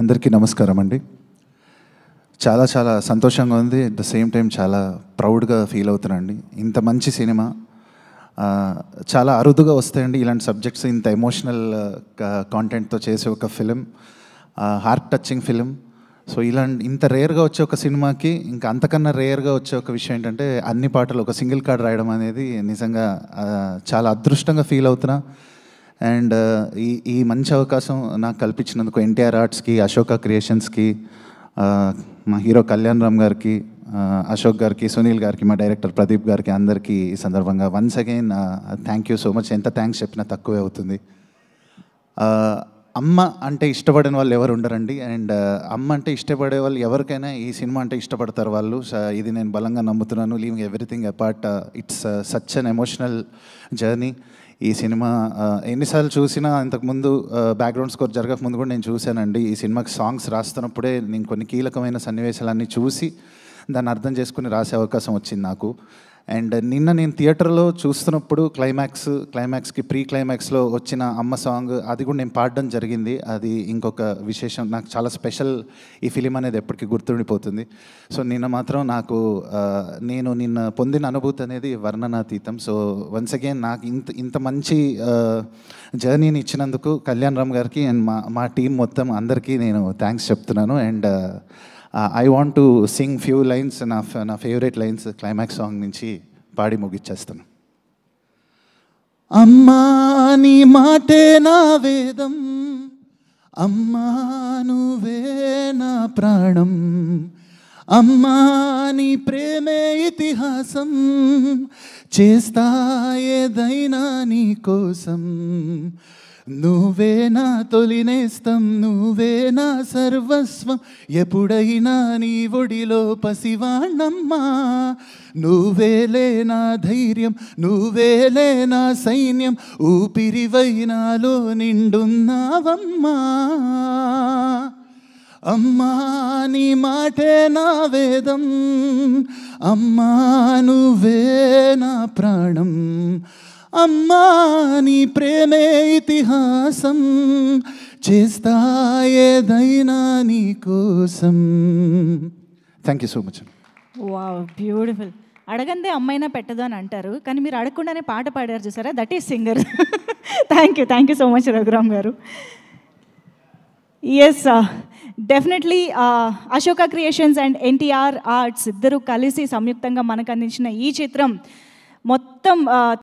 అందరికీ నమస్కారం అండి. చాలా చాలా సంతోషంగా ఉంది. అట్ ద సేమ్ టైం చాలా ప్రౌడ్గా ఫీల్ అవుతున్నానండి. ఇంత మంచి సినిమా చాలా అరుదుగా వస్తాయండి ఇలాంటి సబ్జెక్ట్స్, ఇంత ఎమోషనల్ కాంటెంట్తో చేసే ఒక film, heart touching film. So ఇంత రేర్గా వచ్చే ఒక సినిమాకి ఇంకా అంతకన్నా రేర్గా వచ్చే ఒక విషయం ఏంటంటే అన్ని పాటలు ఒక సింగిల్ కార్డ్ రాయడం అనేది నిజంగా చాలా అదృష్టంగా ఫీల్ అవుతున్నా. అండ్ ఈ మంచి అవకాశం నాకు కల్పించినందుకు ఎన్టీఆర్ ఆర్ట్స్కి, అశోక క్రియేషన్స్కి, మా హీరో కళ్యాణ్ రామ్ గారికి, అశోక్ గారికి, సునీల్ గారికి, మా డైరెక్టర్ ప్రదీప్ గారికి, అందరికీ ఈ సందర్భంగా once again thank you so much. ఎంత థ్యాంక్స్ చెప్పినా తక్కువే అవుతుంది. అమ్మ అంటే ఇష్టపడిన వాళ్ళు ఎవరు ఉండరండి. అండ్ అమ్మ అంటే ఇష్టపడే వాళ్ళు ఎవరికైనా ఈ సినిమా అంటే ఇష్టపడతారు వాళ్ళు. ఇది నేను బలంగా నమ్ముతున్నాను. Leaving everything apart, it's such an emotional journey. ఈ సినిమా ఎన్నిసార్లు చూసినా, ఇంతకుముందు బ్యాక్గ్రౌండ్ స్కోర్ జరగకముందు కూడా నేను చూశానండి. ఈ సినిమాకి సాంగ్స్ రాస్తున్నప్పుడే నేను కొన్ని కీలకమైన సన్నివేశాలన్నీ చూసి దాన్ని అర్థం చేసుకుని రాసే అవకాశం వచ్చింది నాకు. అండ్ నిన్న నేను థియేటర్లో చూస్తున్నప్పుడు క్లైమాక్స్కి ప్రీ క్లైమాక్స్లో వచ్చిన అమ్మ సాంగ్, అది కూడా నేను పాడడం జరిగింది. అది ఇంకొక విశేషం, నాకు చాలా స్పెషల్. ఈ ఫిలిం అనేది ఎప్పటికీ గుర్తుండిపోతుంది. సో నిన్న మాత్రం నాకు నిన్న పొందిన అనుభూతి అనేది వర్ణనాతీతం. సో వన్స్ అగైన్ నాకు ఇంత మంచి జర్నీని ఇచ్చినందుకు కళ్యాణ్ రామ్ గారికి అండ్ మా టీం మొత్తం అందరికీ నేను థ్యాంక్స్ చెప్తున్నాను. And I want to sing few lines, నా ఫేవరెట్ లైన్స్ క్లైమాక్స్ సాంగ్ నుంచి పాడి ముగిచ్చేస్తాను. అమ్మా నీ మాటే నా వేదం, అమ్మా నువ్వే నా ప్రాణం, అమ్మా నీ ప్రేమే ఇతిహాసం, చేస్తా ఏదైనా నీ కోసం, నువ్వే నా తొలినేస్తం, నువ్వే నా సర్వస్వం, ఎప్పుడైనా నీ ఒడిలో పసివాణమ్మా, నువ్వేలే నా ధైర్యం, నువ్వేలే నా సైన్యం, ఊపిరివై నాలో నిండున్నావమ్మా. అమ్మా నీ మాటే నా వేదం, అమ్మా నువ్వే నా ప్రాణం, అమ్మా నీ ప్రేమే ఇతిహాసం, చేస్తా ఏదైనా నీ కోసం. Thank you so much. Wow, beautiful. అడగందే అమ్మైనా పెట్టదు అని అంటారు, కానీ మీరు అడగకుండానే పాట పాడారు చూసారా, that is singer. Thank you so much Raghuram గారు. Yes, definitely Ashoka Creations and NTR Arts ఇద్దరు కలిసి సంయుక్తంగా మనకు అందించిన ఈ చిత్రం మొత్తం